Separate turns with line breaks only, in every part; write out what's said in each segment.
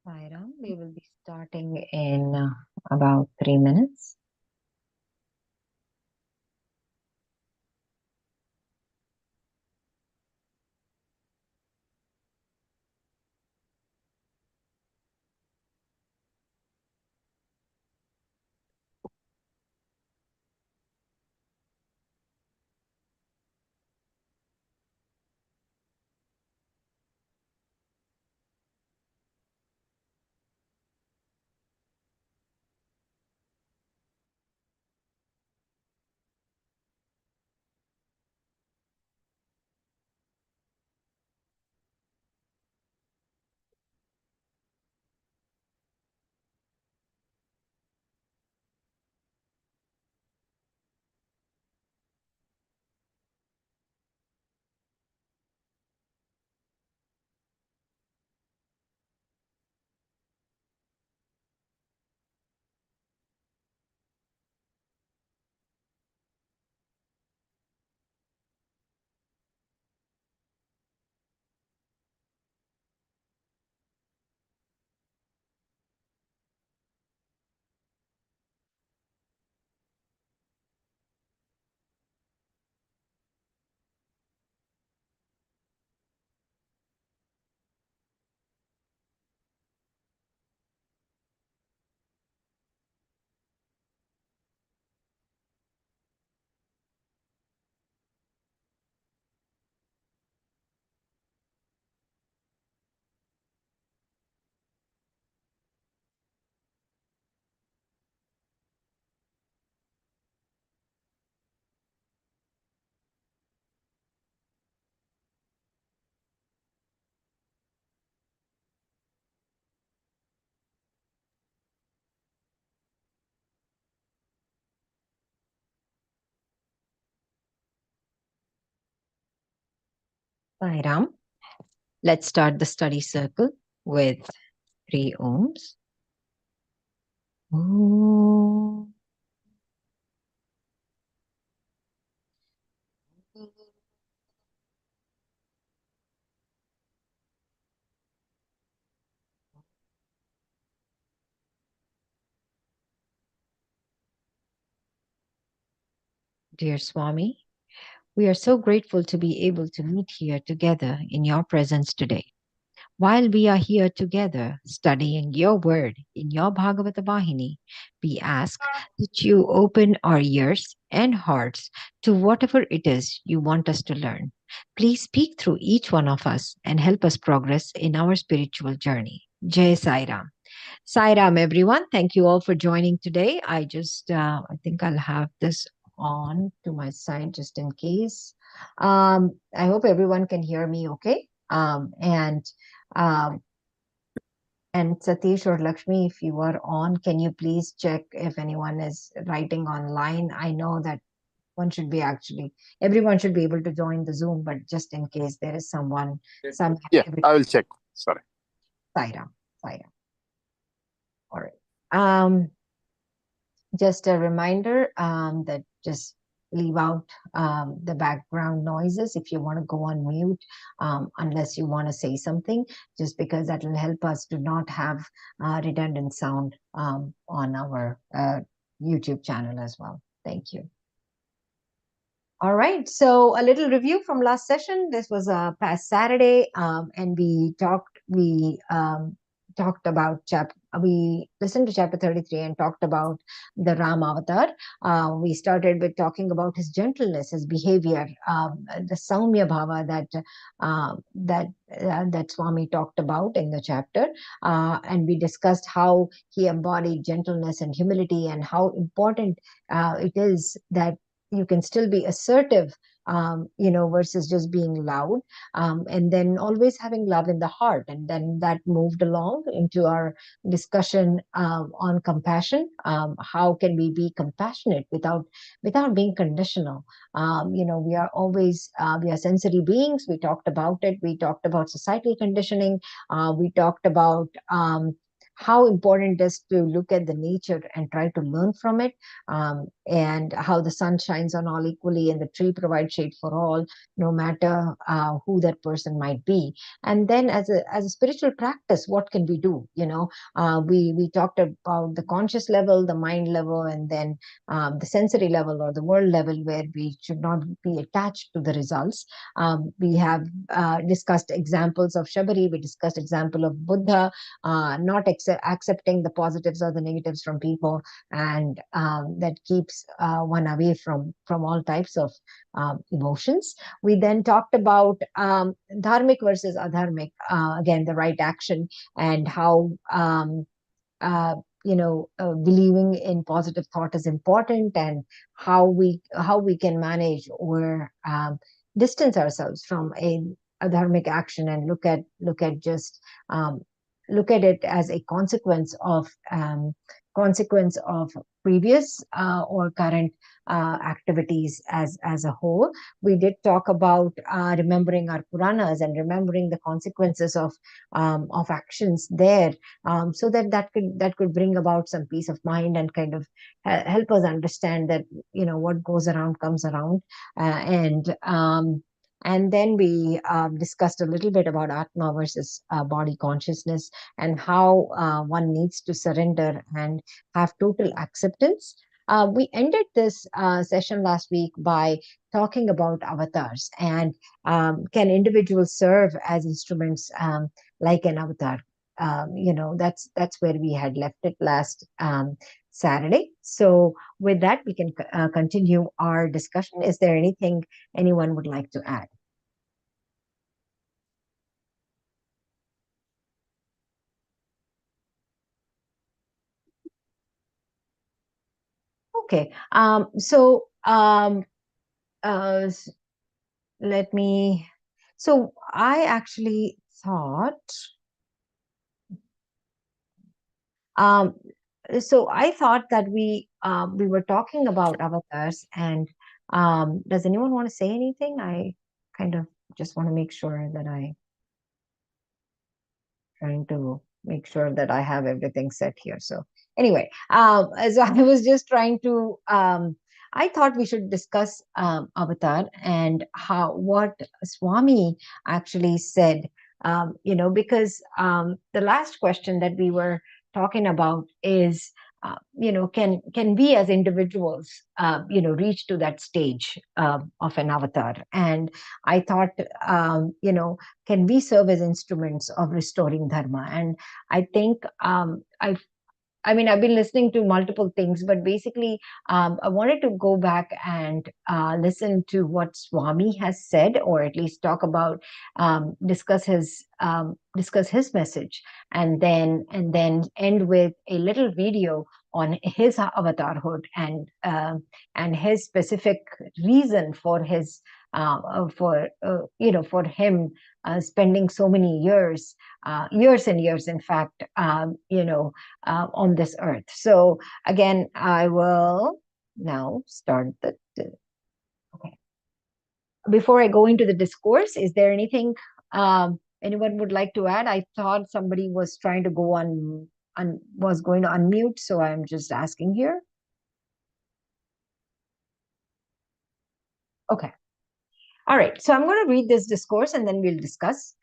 Sairam, we will be starting in about 3 minutes. Sairam, let's start the study circle with 3 ohms. Om. Dear Swami, we are so grateful to be able to meet here together in your presence today. While we are here together studying your word in your Bhagavata Vahini, we ask that you open our ears and hearts to whatever it is you want us to learn. Please speak through each one of us and help us progress in our spiritual journey. Jai Sai Ram. Sai Ram, everyone. Thank you all for joining today. I think I'll have this on to my side just in case. I hope everyone can hear me okay. Um, and Satish or Lakshmi, if you are on, can you please check if anyone is writing online? I know that everyone should be able to join the Zoom, but just in case there is some
Yeah,
activity.
I will check. Sorry.
Saira, Saira. All right. Um, just a reminder that just leave out the background noises if you want to go on mute, unless you want to say something, just because that will help us to not have redundant sound on our YouTube channel as well. Thank you. All right. So a little review from last session. This was past Saturday, and we talked about we listened to chapter 33 and talked about the Ram avatar. We started with talking about his gentleness, his behavior, the Saumya bhava that Swami talked about in the chapter, and we discussed how he embodied gentleness and humility, and how important it is that you can still be assertive, versus just being loud, and then always having love in the heart. And then that moved along into our discussion on compassion. How can we be compassionate without being conditional? We are sensory beings. We talked about it. We talked about societal conditioning. We talked about how important it is to look at the nature and try to learn from it, and how the sun shines on all equally and the tree provides shade for all, no matter who that person might be. And then as a spiritual practice, what can we do? We talked about the conscious level, the mind level, and then the sensory level or the world level, where we should not be attached to the results. We have discussed examples of Shabari, we discussed example of Buddha, not accepting the positives or the negatives from people, and that keeps one away from all types of emotions. We then talked about dharmic versus adharmic, again, the right action, and how uh, believing in positive thought is important, and how we can manage or distance ourselves from a dharmic action, and look at just look at it as a consequence of previous or current activities as a whole. We did talk about remembering our Puranas and remembering the consequences of actions there, so that could bring about some peace of mind and kind of help us understand that what goes around comes around. And then we discussed a little bit about Atma versus body consciousness, and how one needs to surrender and have total acceptance. We ended this session last week by talking about avatars, and can individuals serve as instruments, like an avatar? That's where we had left it last Saturday. So with that, we can continue our discussion. Is there anything anyone would like to add? Okay. Uh, s- Let me. So I actually thought. Um, I thought that we were talking about avatars, and does anyone want to say anything? I kind of just want to make sure that I trying to make sure that I have everything set here. So anyway, as I was just trying to, I thought we should discuss Avatar and how what Swami actually said. Because the last question that we were talking about is, can we as individuals, reach to that stage of an avatar? And I thought, can we serve as instruments of restoring dharma? And I think I mean, I've been listening to multiple things, but basically, I wanted to go back and listen to what Swami has said, or at least talk about, discuss his message, and then end with a little video on his avatarhood, and his specific reason for his for him spending so many years and years, in fact, on this earth. So again, I will now start okay. Before I go into the discourse, is there anything anyone would like to add? I thought somebody was trying to go was going to unmute, so I'm just asking here. Okay. All right. So I'm going to read this discourse and then we'll discuss.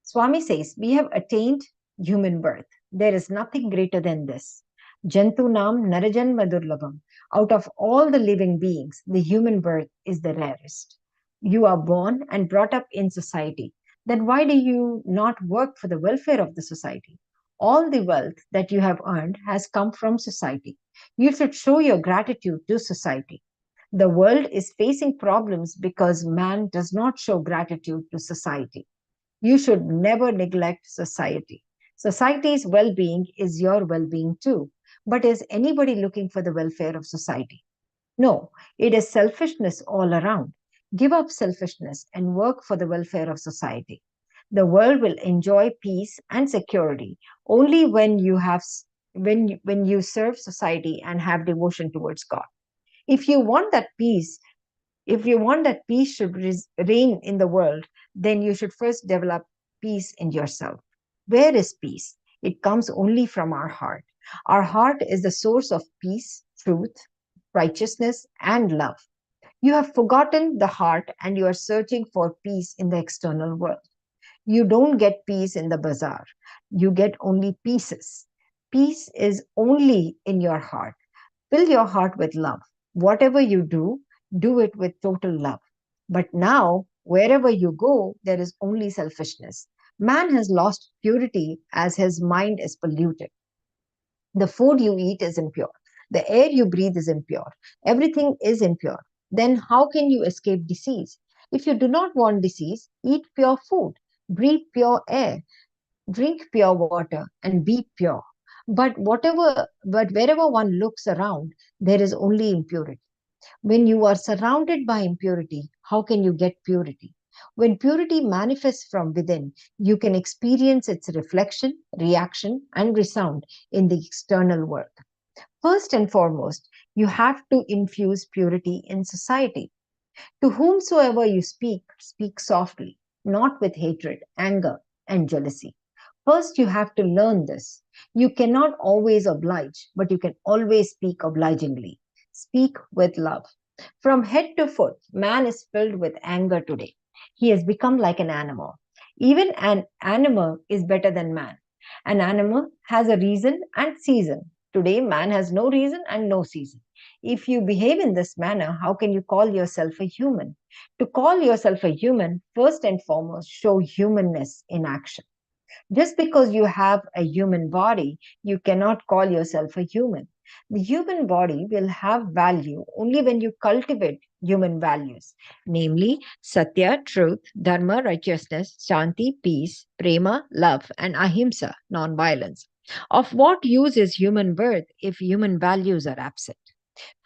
Swami says, we have attained human birth. There is nothing greater than this. Jantunam Narajanma Durlabham. Out of all the living beings, the human birth is the rarest. You are born and brought up in society. Then why do you not work for the welfare of the society? All the wealth that you have earned has come from society. You should show your gratitude to society. The world is facing problems because man does not show gratitude to society. You should never neglect society. Society's well being is your well being too. But is anybody looking for the welfare of society? No, it is selfishness all around. Give up selfishness and work for the welfare of society. The world will enjoy peace and security only when you serve society and have devotion towards God. If you want that peace, if you want that peace should reign in the world, then you should first develop peace in yourself. Where is peace? It comes only from our heart. Our heart is the source of peace, truth, righteousness, and love. You have forgotten the heart and you are searching for peace in the external world. You don't get peace in the bazaar. You get only pieces. Peace is only in your heart. Fill your heart with love. Whatever you do it with total love. But now, wherever you go, there is only selfishness. Man has lost purity as his mind is polluted. The food you eat is impure. The air you breathe is impure. Everything is impure. Then how can you escape disease? If you do not want disease, eat pure food, breathe pure air, drink pure water, and be pure. But wherever one looks around, there is only impurity. When you are surrounded by impurity, how can you get purity? When purity manifests from within, you can experience its reflection, reaction, and resound in the external world. First and foremost, you have to infuse purity in society. To whomsoever you speak, speak softly, not with hatred, anger, and jealousy. First, you have to learn this. You cannot always oblige, but you can always speak obligingly. Speak with love. From head to foot, man is filled with anger today. He has become like an animal. Even an animal is better than man. An animal has a reason and season. Today, man has no reason and no season. If you behave in this manner, how can you call yourself a human? To call yourself a human, first and foremost, show humanness in action. Just because you have a human body, you cannot call yourself a human. The human body will have value only when you cultivate human values, namely Satya, truth, Dharma, righteousness, Shanti, peace, Prema, love, and Ahimsa, non-violence. Of what use is human birth if human values are absent?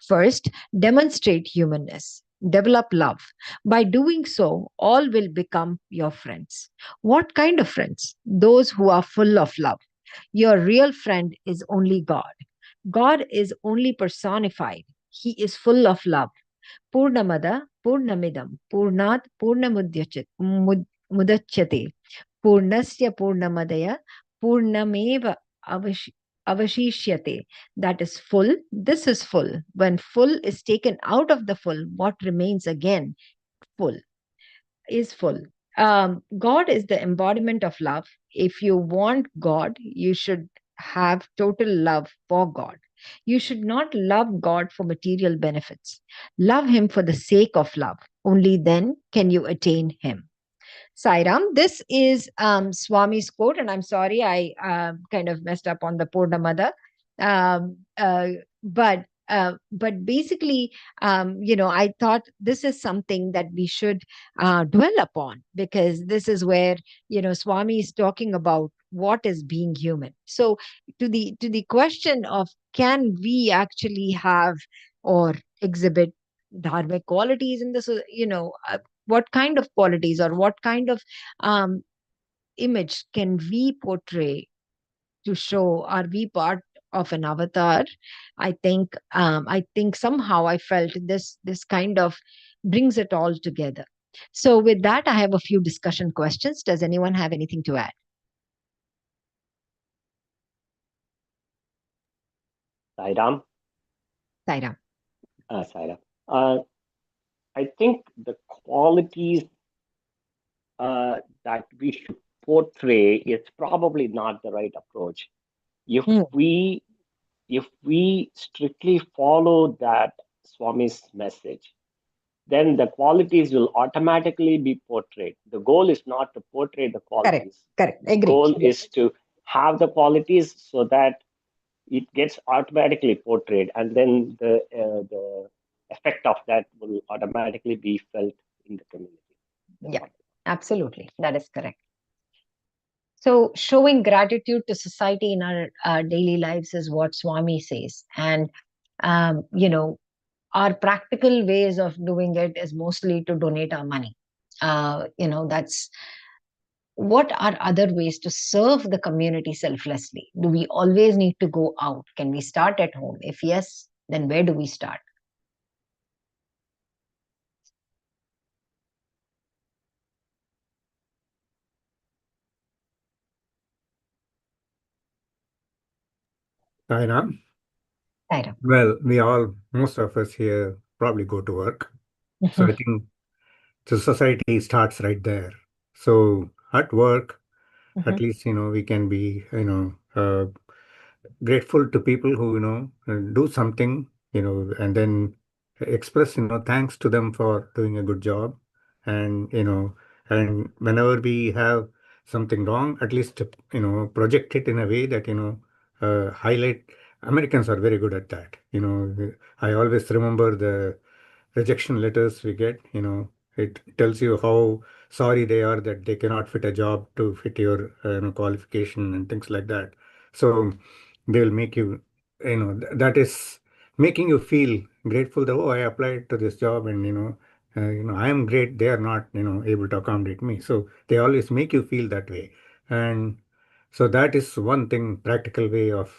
First, demonstrate humanness. Develop love. By doing so, all will become your friends. What kind of friends? Those who are full of love. Your real friend is only God. God is only personified. He is full of love. Purnamada, Purnamidam, Purnat, Mudachyate, Purnasya Purnamadaya, Purnameva Avashishyate. That is full. This is full. When full is taken out of the full, what remains again? Full is full. God is the embodiment of love. If you want God, you should have total love for God. You should not love God for material benefits. Love Him for the sake of love. Only then can you attain Him. Sairam. This is Swami's quote, and I'm sorry I kind of messed up on the Purnamada. Um, uh, but basically, I thought this is something that we should dwell upon because this is where Swami is talking about what is being human. So, to the question of can we actually have or exhibit dharmic qualities in this, what kind of qualities or what kind of um, image can we portray to show are we part of an avatar? I think somehow I felt this kind of brings it all together. So with that, I have a few discussion questions. Does anyone have anything to add?
Sairam,
Saira.
Sairam. Uh, I think the qualities that we should portray is probably not the right approach. If
Hmm,
we if we strictly follow that Swami's message, then the qualities will automatically be portrayed. The goal is not to portray the
correct,
qualities.
correct,
The
agree.
goal is to have the qualities so that it gets automatically portrayed, and then the effect of that will automatically be felt in the community. That's
Yeah,
what.
absolutely, that is correct. So, showing gratitude to society in our daily lives is what Swami says. And, our practical ways of doing it is mostly to donate our money. That's what are other ways to serve the community selflessly? Do we always need to go out? Can we start at home? If yes, then where do we start?
Saira.
Saira.
Well, most of us here probably go to work. So I
Mhm,
think the society starts right there. So at work, at
mhm,
least, we can be, grateful to people who, do something, and then express, thanks to them for doing a good job. And, and whenever we have something wrong, at least, project it in a way that, highlight. Americans are very good at that. I always remember the rejection letters we get. It tells you how sorry they are that they cannot fit a job to fit your, qualification and things like that. So they will make you, that is making you feel grateful that, oh, I applied to this job, and I am great. They are not, able to accommodate me. So they always make you feel that way. And so that is one thing, practical way of,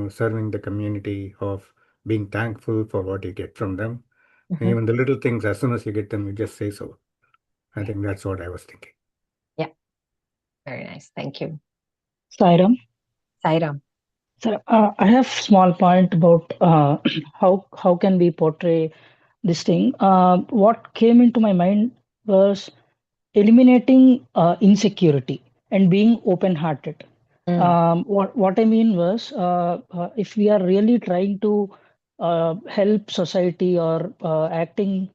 serving the community, of being thankful for what you get from them.
mhm.
Even the little things, as soon as you get them, you just say so. I
Yeah,
think that's what I was thinking.
yeah, very nice. Thank you.
Sairam.
Saira.
So, I have small point about how can we portray this thing. What came into my mind was eliminating insecurity and being open-hearted.
Mm,
What I mean was, if we are really trying to help society or acting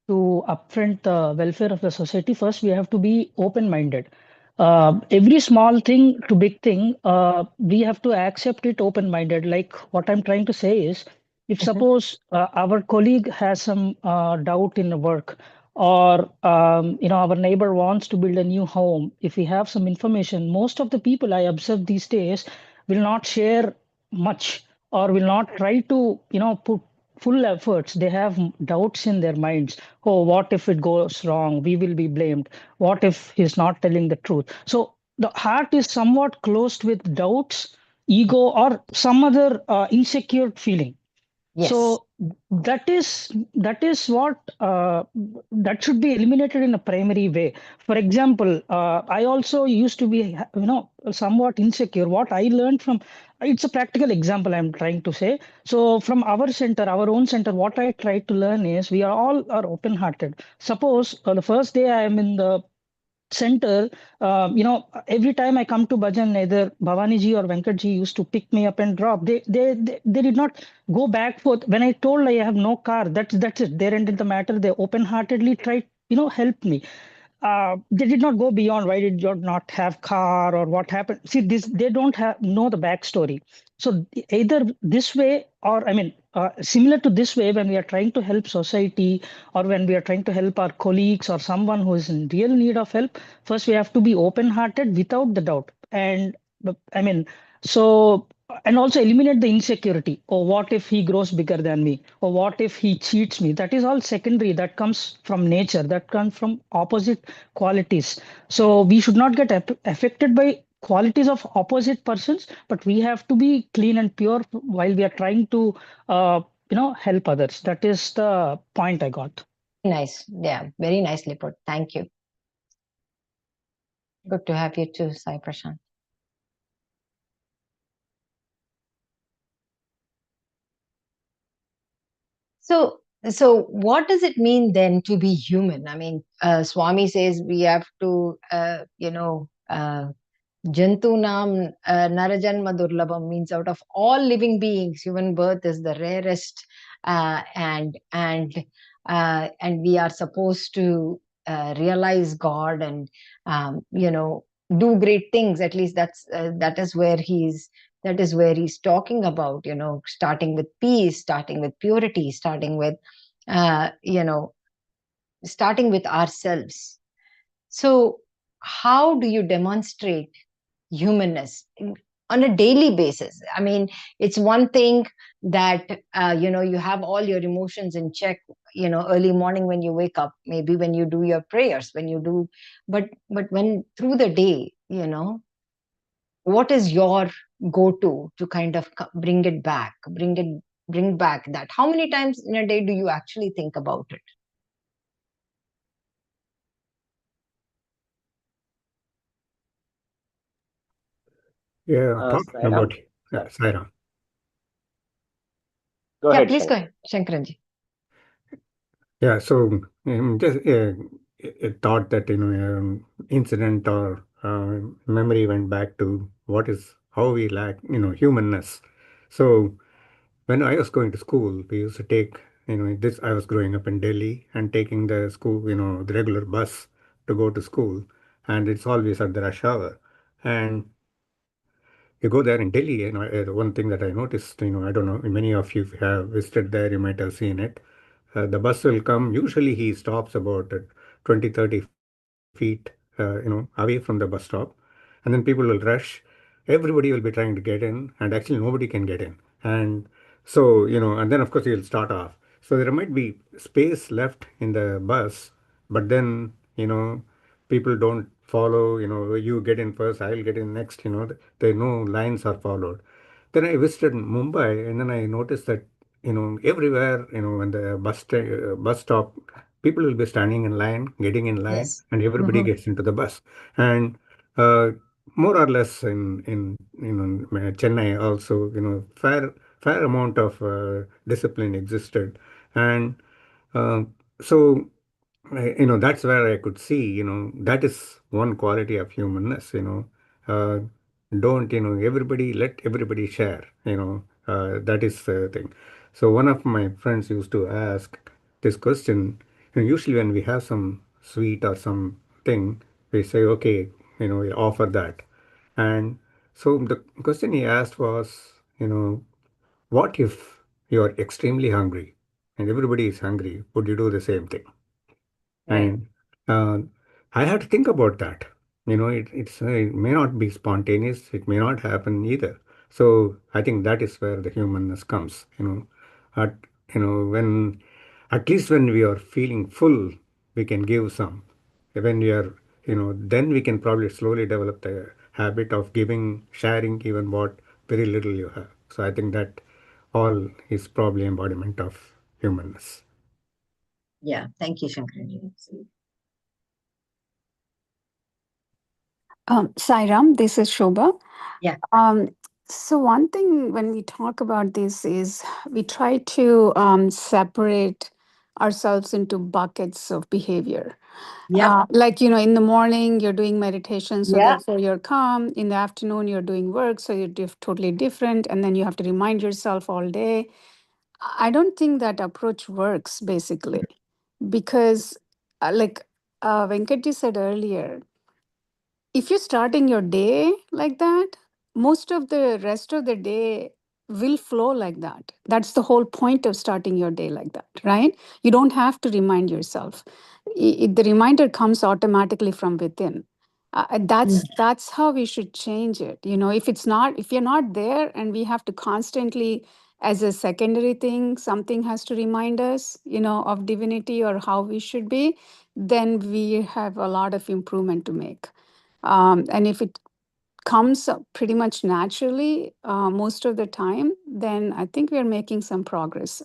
to upfront the welfare of the society, first we have to be open-minded. Every small thing to big thing, we have to accept it open-minded. Like what I'm trying to say is, if
mhm,
suppose our colleague has some doubt in the work, or our neighbor wants to build a new home, if we have some information, most of the people I observe these days will not share much, or will not try to put full efforts. They have doubts in their minds. Oh, what if it goes wrong? We will be blamed. What if he's not telling the truth? So the heart is somewhat closed with doubts, ego, or some other insecure feeling.
yes.
So that is what that should be eliminated in a primary way. For example, I also used to be somewhat insecure. What I learned from, it's a practical example I'm trying to say. So from our center, our own center, what I tried to learn is we are all are open hearted. Suppose the first day I am in the center, every time I come to bhajan, either Bhavani ji or Venkat ji used to pick me up and drop. They did not go back forth. When I told I have no car, that's it. They ended the matter. They open heartedly tried, help me. They did not go beyond why did you not have car or what happened. See, this they don't have know the backstory. So either this way, or I mean, similar to this way, when we are trying to help society, or when we are trying to help our colleagues or someone who is in real need of help, first we have to be open-hearted without the doubt. And I mean, so, and also eliminate the insecurity. Or what if he grows bigger than me? Or what if he cheats me? That is all secondary. That comes from nature. That comes from opposite qualities. So we should not get affected by qualities of opposite persons, but we have to be clean and pure while we are trying to, help others. That is the point I got.
Nice. Yeah, very nicely put. Thank you. Good to have you too, Sai Prashant. So, so what does it mean then to be human? I mean, Swami says we have to, Jantunam Narajanma Durlabham means out of all living beings, human birth is the rarest, and we are supposed to realize God and do great things. At least that is where he's talking about, starting with peace, starting with purity, uh, you know starting with ourselves. So how do you demonstrate humanness on a daily basis? I mean, it's one thing that you have all your emotions in check, early morning when you wake up, maybe when you do your prayers, when you do, but when through the day, what is your go to kind of bring it back, bring back that? How many times in a day do you actually think about it?
Yeah, talking
Sairam,
about
yeah.
Saira.
Go
Yeah,
ahead,
please go
Shankar.
ahead, Shankaranji.
Yeah, so just a thought that incident or memory went back to what is how we lack humanness. So when I was going to school, we used to take this. I was growing up in Delhi and taking the school the regular bus to go to school, and it's always at the rush hour. And you go there in Delhi, the one thing that I noticed, I don't know, many of you have visited there, you might have seen it. The bus will come. Usually, he stops about 20, 30 feet, away from the bus stop, and then people will rush. Everybody will be trying to get in, and actually nobody can get in. And so, and then of course he'll start off. So there might be space left in the bus, but then, people don't follow. You get in first, I'll get in next. There no lines are followed. Then I visited Mumbai, and then I noticed that everywhere, when the bus stop, people will be standing in line, getting in line,
Yes.
and everybody
Mm-hmm.
gets into the bus. And uh, more or less in Chennai also, fair amount of discipline existed. And uh, so that's where I could see, that is one quality of humanness. Don't, everybody, let everybody share, that is the thing. So one of my friends used to ask this question. Usually when we have some sweet or something, we say, okay, we offer that. And so the question he asked was, what if you're extremely hungry and everybody is hungry? Would you do the same thing?
Right.
And uh, I had to think about that. It may not be spontaneous. It may not happen either. So I think that is where the humanness comes. At when at least when we are feeling full, we can give some. When we are, then we can probably slowly develop the habit of giving, sharing even what very little you have. So I think that all is probably embodiment of humanness.
Yeah. Thank you, Shankaranji.
Sairam, this is Shobha.
Yeah.
Um, so one thing when we talk about this is we try to separate ourselves into buckets of behavior.
Yep.
Like, in the morning you're doing meditation, so
Yeah.
therefore you're calm. In the afternoon you're doing work, so you're totally different. And then you have to remind yourself all day. I don't think that approach works basically because, like Venkatji said earlier, if you're starting your day like that, most of the rest of the day will flow like that. That's the whole point of starting your day like that, right? You don't have to remind yourself. The reminder comes automatically from within.
Mm.
That's how we should change it. If you're not there and we have to constantly, as a secondary thing, something has to remind us, of divinity or how we should be, then we have a lot of improvement to make. And if it comes up pretty much naturally most of the time, then I think we are making some progress.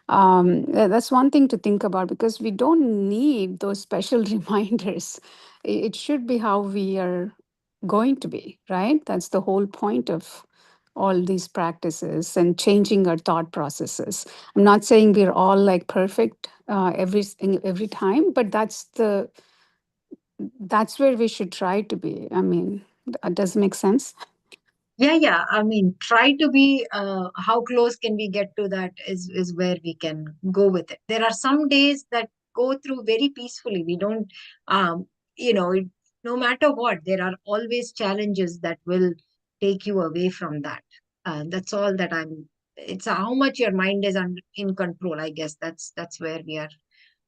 That's one thing to think about because we don't need those special reminders. It should be how we are going to be, right? That's the whole point of all these practices and changing our thought processes. I'm not saying we're all like perfect every time, but that's where we should try to be. I mean, does make sense?
Yeah, yeah. I mean, try to be how close can we get to that is where we can go with it. There are some days that go through very peacefully. We don't um you know, it, no matter what, there are always challenges that will take you away from that. That's all that I'm it's how much your mind is in control. I guess that's where we are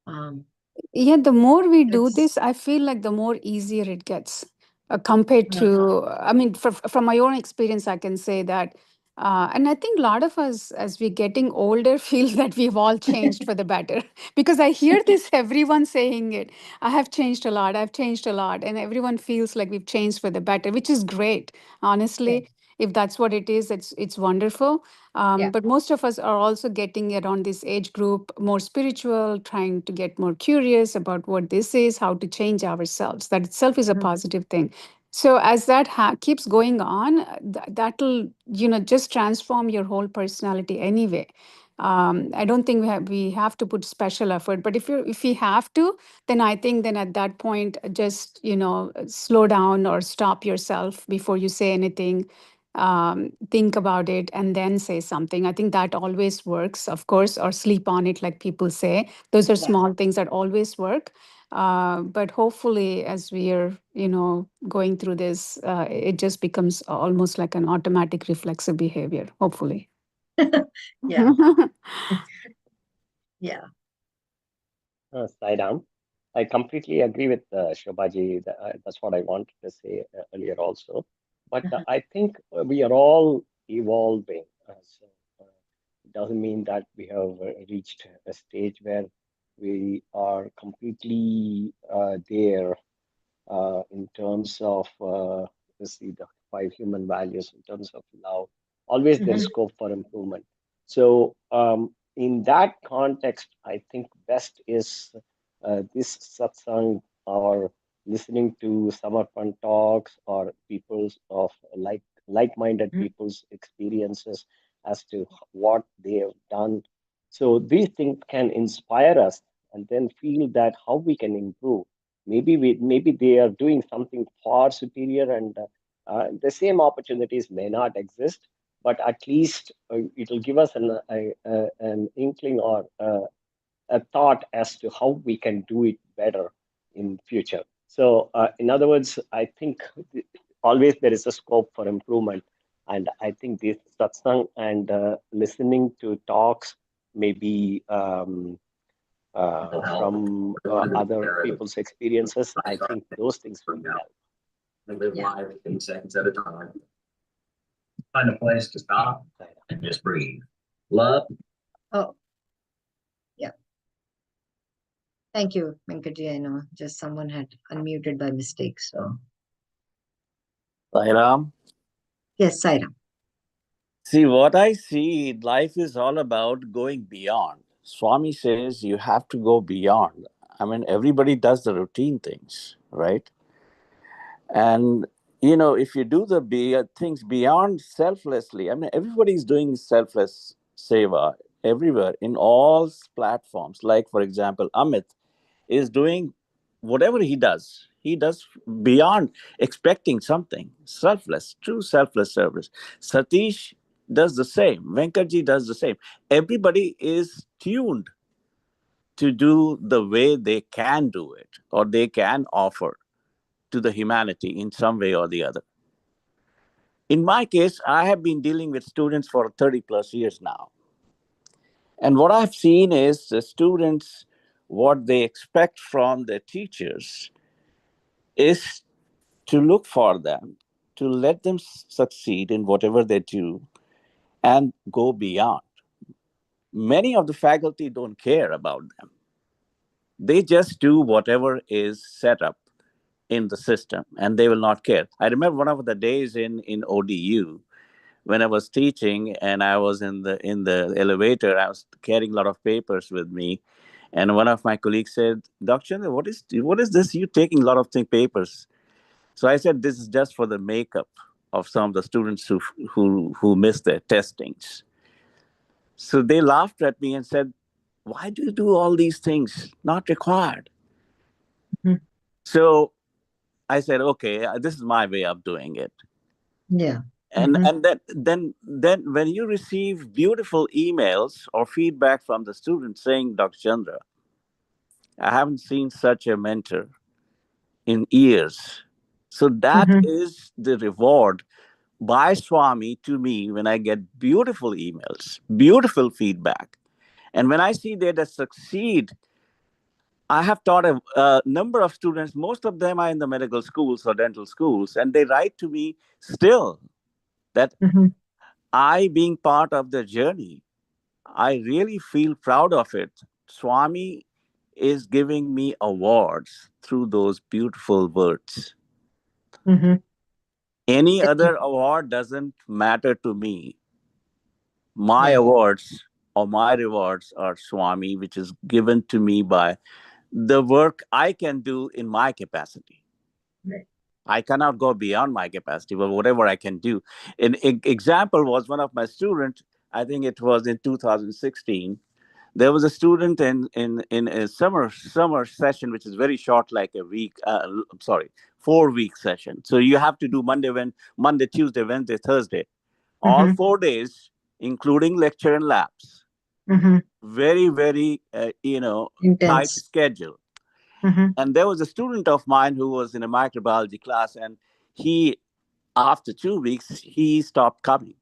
um
Yeah, the more we do
it's
this, I feel like the more easier it gets compared to, I mean, from my own experience, I can say that. And I think a lot of us, as we're getting older, feel that we've all changed for the better. Because I hear this, everyone saying it. I have changed a lot. I've changed a lot. And everyone feels like we've changed for the better, which is great,
yeah,
honestly. If that's what it is, it's wonderful.
yeah.
But most of us are also getting around this age group more spiritual, trying to get more curious about what this is, how to change ourselves. That itself is a
Mhm.
positive thing. So as that keeps going on, that'll just transform your whole personality anyway. I don't think we have to put special effort. But if we have to, then I think then at that point, just slow down or stop yourself before you say anything. Think about it and then say something. I think that always works, of course, or sleep on it, like people say. Those are
Yeah.
small things that always work. But hopefully, as we are, going through this, it just becomes almost like an automatic reflexive behavior, hopefully.
Yeah. Yeah.
Saidam, I completely agree with Shobhaji. That's what I wanted to say earlier also. But
Uh-huh.
I think we are all evolving. It doesn't mean that we have reached a stage where we are completely there in terms of see the five human values in terms of love. Always there is
Mhm.
scope for improvement. So in that context, I think best is this satsang or listening to Samarpan talks or people's of like-minded
Mhm.
people's experiences as to what they have done. So these things can inspire us and then feel that how we can improve. Maybe they are doing something far superior, and the same opportunities may not exist, but at least it will give us an inkling or a thought as to how we can do it better in future. So in other words, I think always there is a scope for improvement, and I think this satsang and listening to talks maybe from other people's experiences, I think those things will help.
Yeah. Oh, yeah. Thank you, Venkaji. I know just someone had unmuted by mistake. So,
Sairam.
yes, Saira.
See, what I see, life is all about going beyond. Swami says you have to go beyond. I mean, everybody does the routine things, right? And, if you do things beyond selflessly, I mean, everybody's doing selfless seva everywhere in all platforms. Like, for example, Amit is doing whatever he does beyond expecting something, selfless, true selfless service. Satish does the same, Venkatji does the same. Everybody is tuned to do the way they can do it, or they can offer to the humanity in some way or the other. In my case, I have been dealing with students for 30 plus years now, and what I've seen is the students, what they expect from their teachers is to look for them, to let them succeed in whatever they do and go beyond. Many of the faculty don't care about them. They just do whatever is set up in the system and they will not care. I remember one of the days in ODU when I was teaching and I was in the elevator, I was carrying a lot of papers with me. And one of my colleagues said, Dr. Chandra, what is this? You taking a lot of papers. So I said, this is just for the makeup of some of the students who missed their testings. So they laughed at me and said, why do you do all these things? Not required.
Mhm.
So I said, okay, this is my way of doing it.
Yeah.
And
Mhm.
and then when you receive beautiful emails or feedback from the students saying, Dr. Chandra, I haven't seen such a mentor in years. So that
Mhm.
is the reward by Swami to me when I get beautiful emails, beautiful feedback. And when I see that they succeed, I have taught a number of students, most of them are in the medical schools or dental schools, and they write to me still that
Mhm.
I, being part of the journey, I really feel proud of it. Swami is giving me awards through those beautiful words.
Mhm.
Any other award doesn't matter to me. My
Yeah.
awards or my rewards are Swami, which is given to me by the work I can do in my capacity.
Right.
I cannot go beyond my capacity, but whatever I can do. An example was one of my students I think it was in 2016. There was a student in a summer session, which is very short, like a week. I'm sorry, 4 week session. So you have to do Monday, Tuesday, Wednesday, Thursday, all
Mm-hmm.
4 days, including lecture and labs.
Mm-hmm.
Very, very, tight
Intense.
schedule.
Mm-hmm.
And there was a student of mine who was in a microbiology class, and he, after 2 weeks, he stopped coming.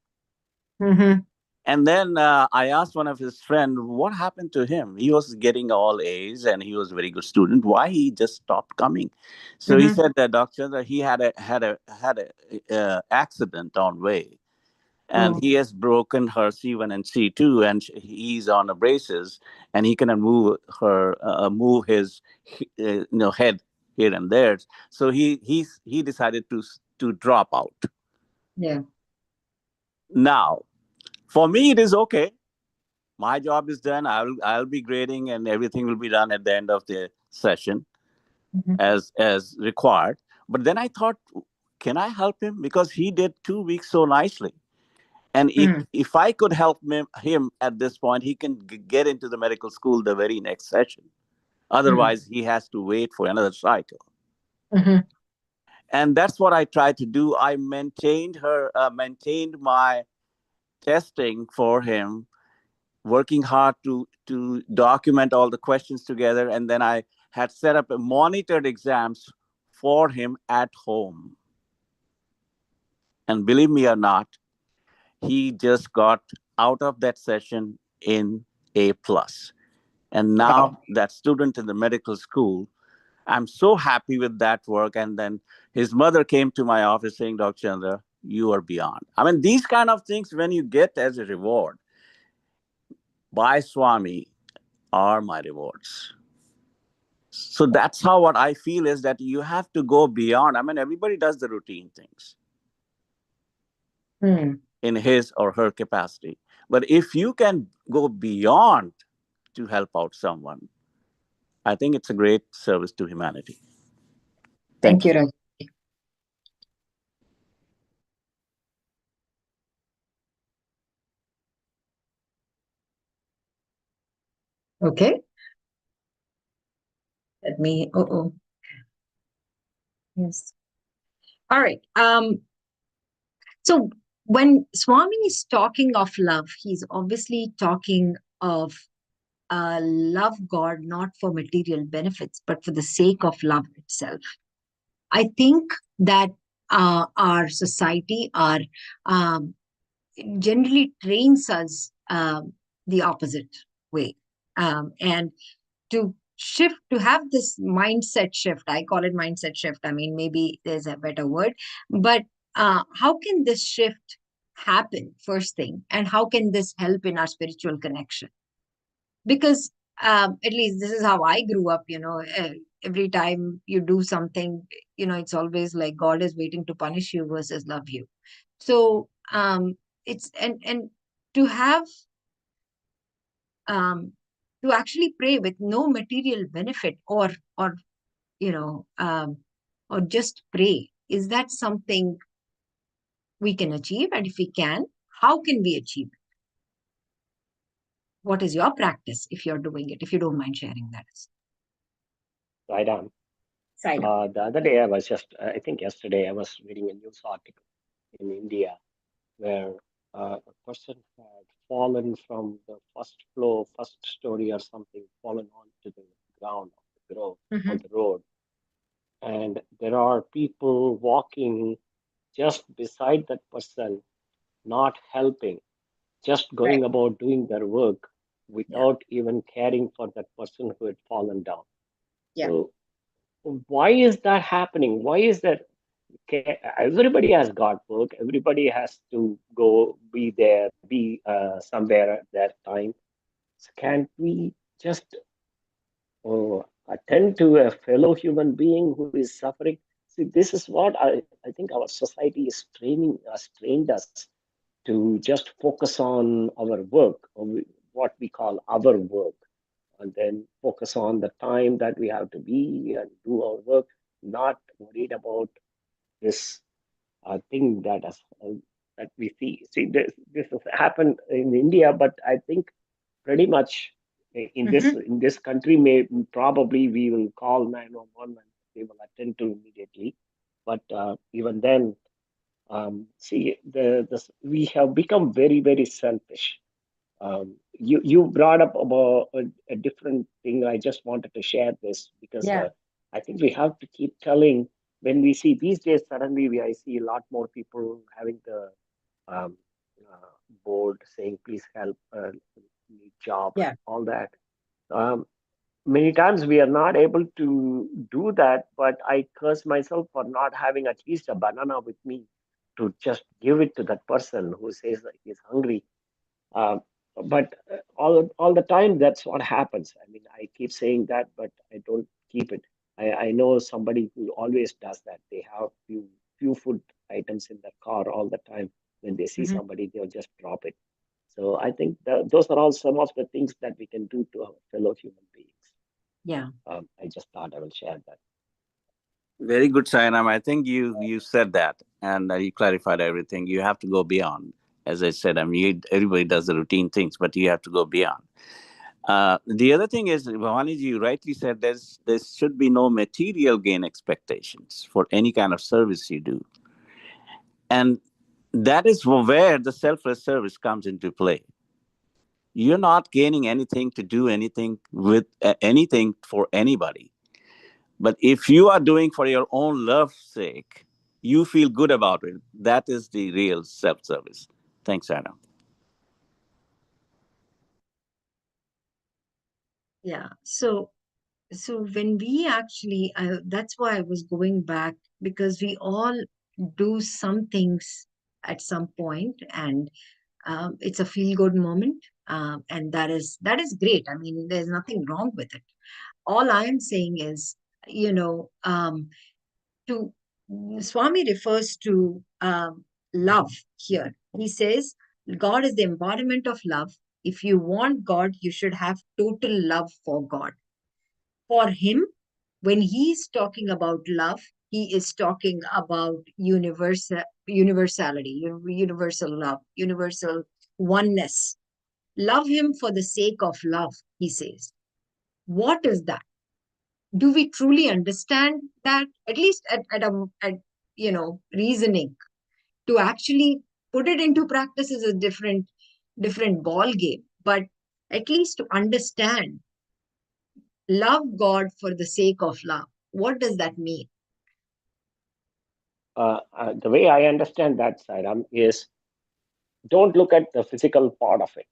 Mm-hmm.
And then I asked one of his friend what happened to him. He was getting all A's and he was a very good student. Why he just stopped coming? So he
Mm-hmm.
said that doctor that he had a accident on way, and
Oh,
he has broken her C1 and C2, and he's on a braces, and he cannot move his head here and there. So he decided to drop out.
yeah.
Now, for me, it is okay. My job is done. I'll be grading, and everything will be done at the end of the session
Mm-hmm.
as required. But then I thought, can I help him, because he did 2 weeks so nicely? And
Mm-hmm.
if I could help him at this point, he can get into the medical school the very next session. Otherwise, he has to wait for another cycle.
Mm-hmm.
And that's what I tried to do. I maintained my testing for him, working hard to document all the questions together, and then I had set up a monitored exams for him at home. And believe me or not, he just got out of that session in A plus. And
Wow.
now that student in the medical school, I'm so happy with that work. And then his mother came to my office saying, Dr. Chandra, you are beyond. I mean, these kind of things, when you get as a reward by Swami, are my rewards. So that's how what I feel is that you have to go beyond. I mean, everybody does the routine things
Mm.
in his or her capacity. But if you can go beyond to help out someone, I think it's a great service to humanity. Thank
Thank
you.
you, Raj. Okay. Let me. Oh. Yes. All right. So when Swami is talking of love, he's obviously talking of love God not for material benefits, but for the sake of love itself. I think that our society, our um, generally trains us the opposite way, and to have this mindset shift. I call it mindset shift. I mean, maybe there's a better word, but how can this shift happen? First thing, and how can this help in our spiritual connection? Because at least this is how I grew up, every time you do something, it's always like God is waiting to punish you versus love you. So it's and to have um to actually pray with no material benefit, or you know or just pray, is that something we can achieve? And if we can, how can we achieve it? What is your practice if you're doing it, if you don't mind sharing that?
Right on.
Saida.
The other day, I think yesterday, I was reading a news article in India where a person had fallen from the first floor, first story or something, fallen onto the ground on
Mm-hmm.
the road. And there are people walking just beside that person, not helping, just
Right.
going about doing their work
Yeah.
without even caring for that person who had fallen down.
Yeah.
So, why is that happening? Why is that? Everybody has got work. Everybody has to go be there, be somewhere at that time. So can't we just attend to a fellow human being who is suffering? See, this is what I think our society is trained us to just focus on our work, what we call our work, and then focus on the time that we have to be and do our work, not worried about this thing that has. that we see. See, this has happened in India, but I think pretty much in this country, may probably we will call 911 and they will attend to immediately. But even then, see, we have become very, very selfish. You brought up about a different thing. I just wanted to share this because
Yeah.
I think we have to keep telling when we see these days. Suddenly, I see a lot more people having the um, board saying, "Please help, need job," and
Yeah.
all that. Um, Many times we are not able to do that, but I curse myself for not having at least a banana with me to just give it to that person who says that he's hungry. um, but all the time, that's what happens. I mean, I keep saying that, but I don't keep it. I know somebody who always does that. They have few food items in their car all the time. When they see
Hmm.
somebody, they'll just drop it. So I think that those are all some of the things that we can do to our fellow human beings.
Yeah.
I just thought I will share that.
Very good, Sainam. I think you said that and you clarified everything. You have to go beyond. As I said, I mean, everybody does the routine things, but you have to go beyond. The other thing is, Bhavani, you rightly said there should be no material gain expectations for any kind of service you do, and that is where the selfless service comes into play. You're not gaining anything to do anything with anything for anybody. But if you are doing for your own love's sake, you feel good about it. That is the real self service. Thanks, Anna.
Yeah. So when we actually, that's why I was going back, because we all do some things at some point, and it's a feel good moment, and that is great. I mean, there's nothing wrong with it. All I am saying is, you know, to Swami refers to love here. He says God is the embodiment of love. If you want God, you should have total love for God. For him, when he's talking about love, he is talking about universality, universal love, universal oneness. Love him for the sake of love, he says. What is that? Do we truly understand that? At least at reasoning. To actually put it into practice is a different ball game. But at least to understand, love God for the sake of love. What does that mean?
The way I understand that, Sairam, is don't look at the physical part of it.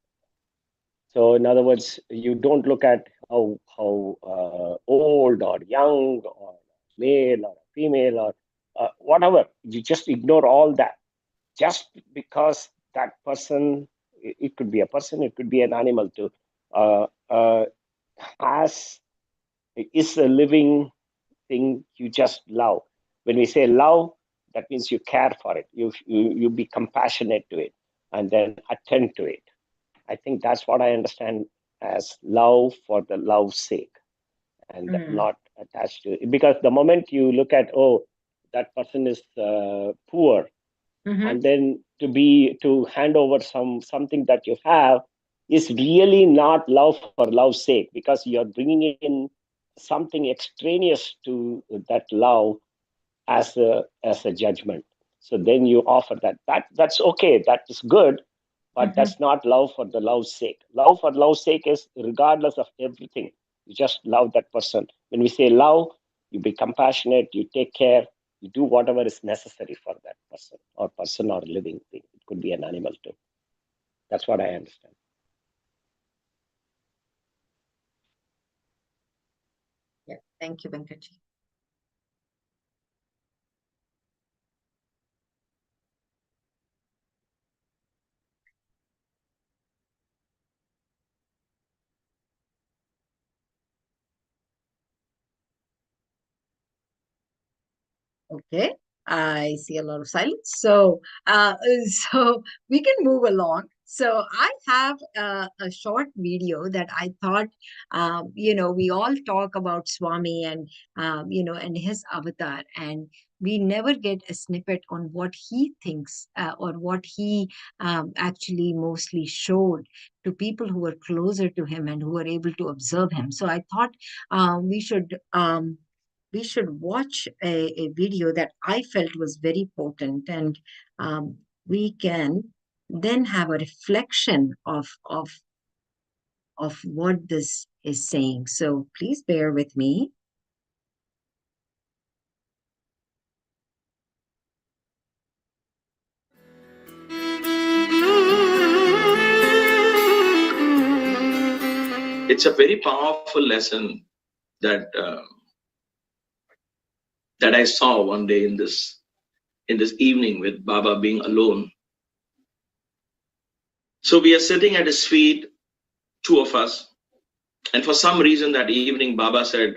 So, in other words, you don't look at how old or young or male or female or whatever. You just ignore all that. Just because that person, it could be a person, it could be an animal too, uh, uh, has is a living thing you just love. When we say love, that means you care for it. You be compassionate to it, and then attend to it. I think that's what I understand as love for the love's sake, and
Mm.
not attached to it. Because the moment you look at, oh, that person is poor,
Mm-hmm.
and then to hand over something that you have is really not love for love's sake, because you're bringing in something extraneous to that love as a judgment. So then you offer that's okay, that is good, but
Mm-hmm.
that's not love for the love's sake. Love for love's sake is regardless of everything. You just love that person. When we say love, you be compassionate, you take care, you do whatever is necessary for that person or living thing. It could be an animal too. That's what I understand.
Yeah. Thank you, Venkaji. Okay. I see a lot of silence. So, so we can move along. So I have a short video that I thought, we all talk about Swami and, and his avatar, and we never get a snippet on what he thinks or what he actually mostly showed to people who were closer to him and who were able to observe him. So I thought we should watch a video that I felt was very potent, and we can then have a reflection of what this is saying. So please bear with me.
It's a very powerful lesson that that I saw one day in this evening with Baba being alone. So we are sitting at his feet, two of us, and for some reason that evening Baba said,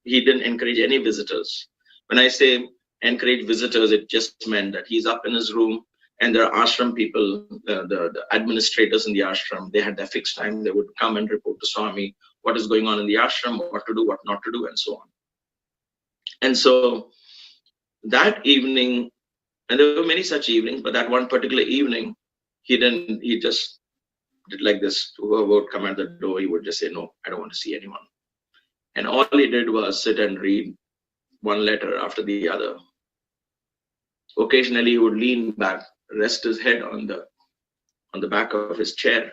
he didn't encourage any visitors. When I say encourage visitors, it just meant that he's up in his room and there are ashram people, the administrators in the ashram, they had their fixed time. They would come and report to Swami what is going on in the ashram, what to do, what not to do, and so on. And so that evening, and there were many such evenings, but that one particular evening, he just did like this. Whoever would come at the door, he would just say, no, I don't want to see anyone. And all he did was sit and read one letter after the other. Occasionally he would lean back, rest his head on the back of his chair,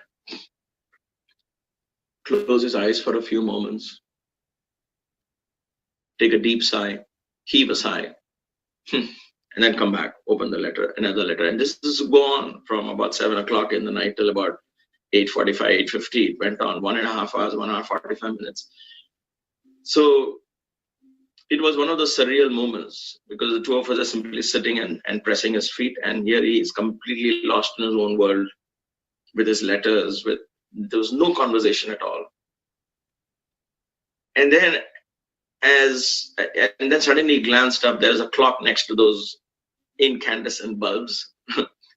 close his eyes for a few moments, take a deep sigh, heave a sigh, and then come back, open the letter, another letter. And this is go on from about 7 o'clock in the night till about 8:45, 8:50. It went on 1.5 hours, 1 hour, 45 minutes. So it was one of those surreal moments because the two of us are simply sitting and pressing his feet, and here he is completely lost in his own world with his letters. There was no conversation at all. And then suddenly he glanced up. There's a clock next to those incandescent bulbs.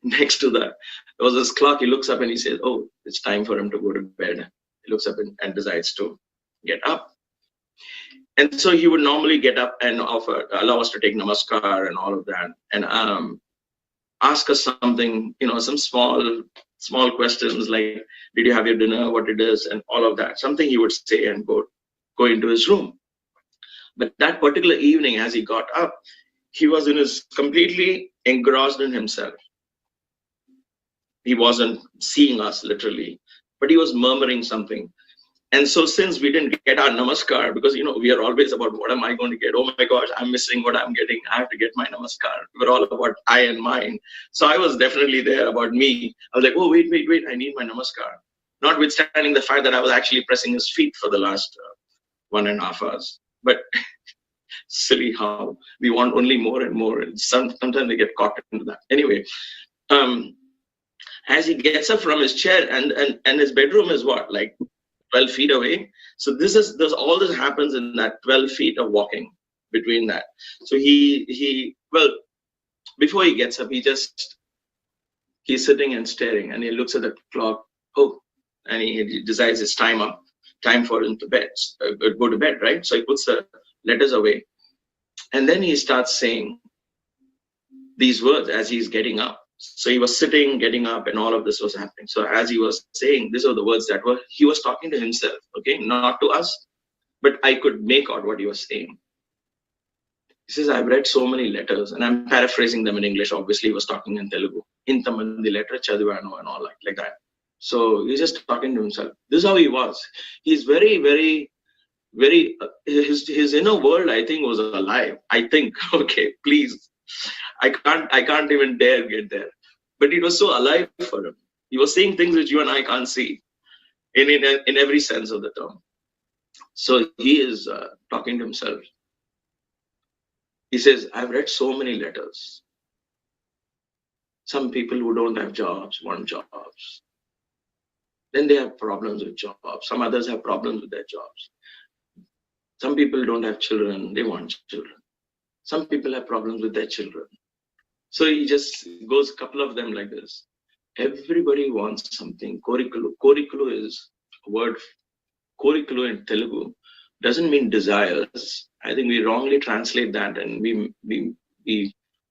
Next to that, there was this clock. He looks up and he says, "Oh, it's time for him to go to bed." He looks up and decides to get up. And so he would normally get up and allow us to take namaskar and all of that, and ask us something, some small questions like, "Did you have your dinner? What it is?" and all of that. Something he would say and go into his room. But that particular evening, as he got up, he was completely engrossed in himself. He wasn't seeing us literally, but he was murmuring something. And so since we didn't get our namaskar, because, we are always about what am I going to get? Oh my gosh, I'm missing what I'm getting. I have to get my namaskar. We're all about I and mine. So I was definitely there about me. I was like, oh, wait, I need my namaskar. Notwithstanding the fact that I was actually pressing his feet for the last 1.5 hours. But silly how we want only more and more. And sometimes they get caught into that. Anyway, as he gets up from his chair, and his bedroom is what, like 12 feet away. So all this happens in that 12 feet of walking between that. So before he gets up, he's sitting and staring, and he looks at the clock. Oh, and he decides it's time for him to go to bed, right? So he puts the letters away, and then he starts saying these words as he's getting up. So he was sitting, getting up, and all of this was happening. So as he was saying, these are the words he was talking to himself, okay, not to us, but I could make out what he was saying. He says, I've read so many letters, and I'm paraphrasing them in English. Obviously, he was talking in Telugu. Intamandi letter chadivano and all like that. So he's just talking to himself. This is how he was. He's very, very, very, his inner world, I think, was alive. I think, okay, please. I can't even dare get there. But it was so alive for him. He was saying things which you and I can't see in every sense of the term. So he is talking to himself. He says, I've read so many letters. Some people who don't have jobs want jobs. Then they have problems with jobs. Some others have problems with their jobs. Some people don't have children. They want children. Some people have problems with their children. So he just goes a couple of them like this. Everybody wants something. Korikulu. Korikulu is a word. Korikulu in Telugu doesn't mean desires. I think we wrongly translate that, and we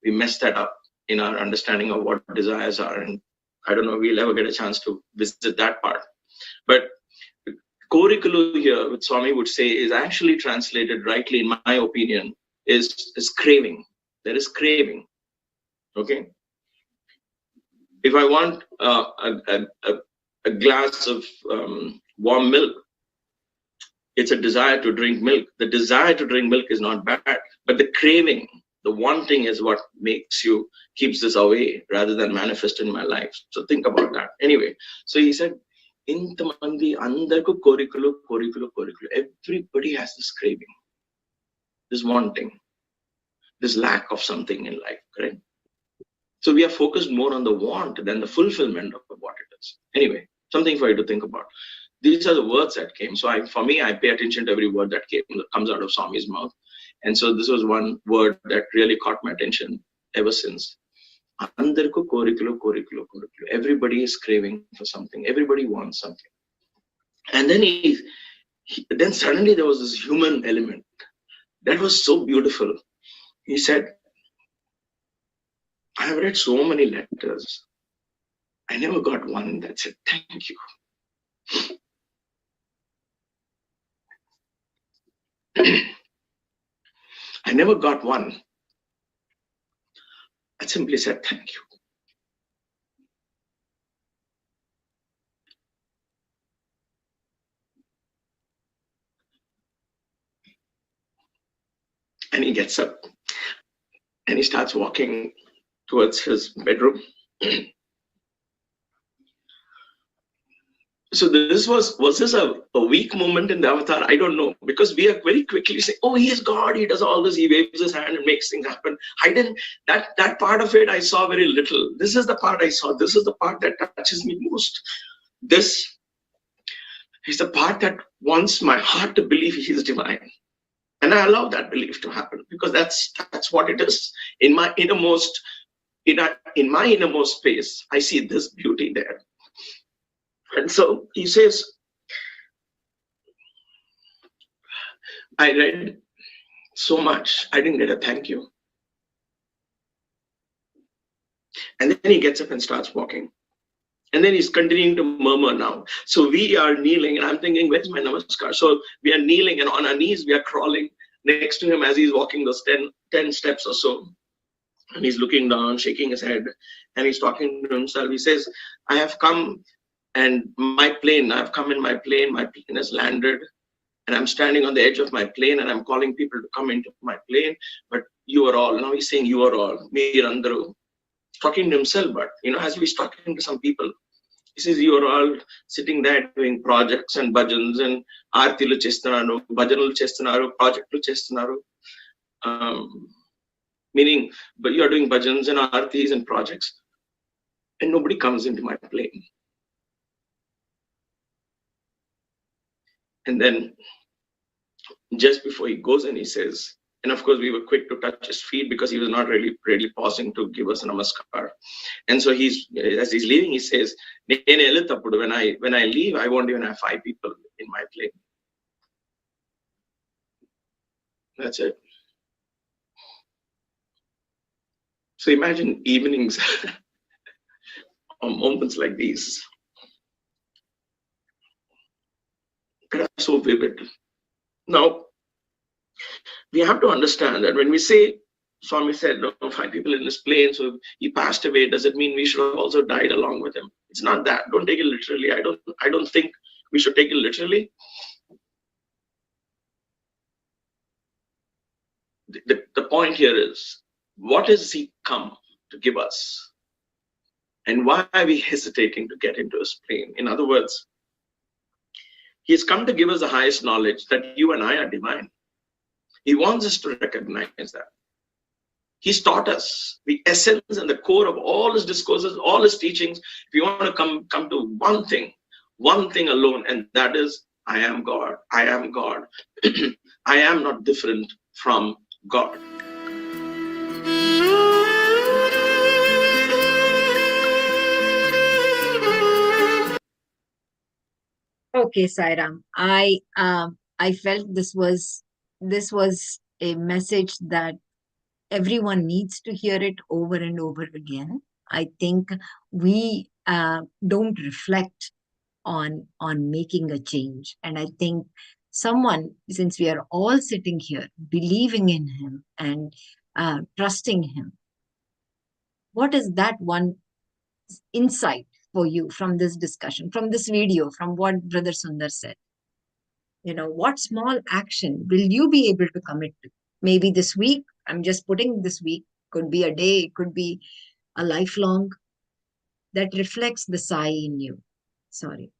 mess that up in our understanding of what desires are. And I don't know if we'll ever get a chance to visit that part. But Korikulu here, which Swami would say, is actually translated rightly, in my opinion, is craving. There is craving. Okay. If I want a glass of warm milk, it's a desire to drink milk. The desire to drink milk is not bad, but the craving, the wanting is what keeps this away rather than manifest in my life. So think about that. Anyway, so he said, Intamandi andarku korikulu. Everybody has this craving, this wanting, this lack of something in life, correct? So we are focused more on the want than the fulfillment of what it is. Anyway, something for you to think about. These are the words that came. So for me, I pay attention to every word that comes out of Swami's mouth. And so this was one word that really caught my attention ever since. Andarku korikulu. Everybody is craving for something. Everybody wants something. And then then suddenly there was this human element. That was so beautiful. He said, I have read so many letters. I never got one that said, thank you. I never got one that simply said, thank you. And he gets up and he starts walking towards his bedroom. So this was this a weak moment in the avatar? I don't know, because we are very quickly saying, oh, he is God, he does all this, he waves his hand and makes things happen. That part of it I saw very little. This is the part I saw. This is the part that touches me most. This is the part that wants my heart to believe he is divine. And I allow that belief to happen, because that's what it is. In my innermost space, I see this beauty there. And so he says, I read so much, I didn't get a thank you. And then he gets up and starts walking. And then he's continuing to murmur now. So we are kneeling, and I'm thinking, where's my namaskar? So we are kneeling, and on our knees, we are crawling next to him as he's walking those 10 steps or so. And he's looking down, shaking his head, and he's talking to himself. He says, I have come and I've come in my plane has landed, and I'm standing on the edge of my plane, and I'm calling people to come into my plane, but you are all, now he's saying you are all, Meerandaru, talking to himself, but as he's talking to some people, he says you are all sitting there doing projects and bhajans and aartilu chestunaru, bhajanalu chestunaru, projectlu chestunaru, meaning, but you are doing bhajans and aartis and projects, and nobody comes into my plane. And then just before he goes in, he says, and of course we were quick to touch his feet because he was not really pausing to give us a namaskar. And so as he's leaving, he says, when I leave, I won't even have 5 people in my plane. That's it. So imagine evenings or moments like these that are so vivid. Now, we have to understand that when we say, Swami said, no, 5 people in this plane, so if he passed away, does it mean we should have also died along with him? It's not that. Don't take it literally. I don't think we should take it literally. The point here is, what has he come to give us? And why are we hesitating to get into his plane? In other words, he has come to give us the highest knowledge that you and I are divine. He wants us to recognize that. He's taught us the essence and the core of all his discourses, all his teachings. If you want to come to one thing alone, and that is, I am God. I am God. I am not different from God.
okay, Sairam. I felt this was a message that everyone needs to hear it over and over again. I think we don't reflect on making a change, and I think someone, since we are all sitting here believing in him and trusting him, what is that one insight for you from this discussion, from this video, from what Brother Sundar said? What small action will you be able to commit to? Maybe this week, I'm just putting this week, could be a day, it could be a lifelong, that reflects the Sai in you. Sorry.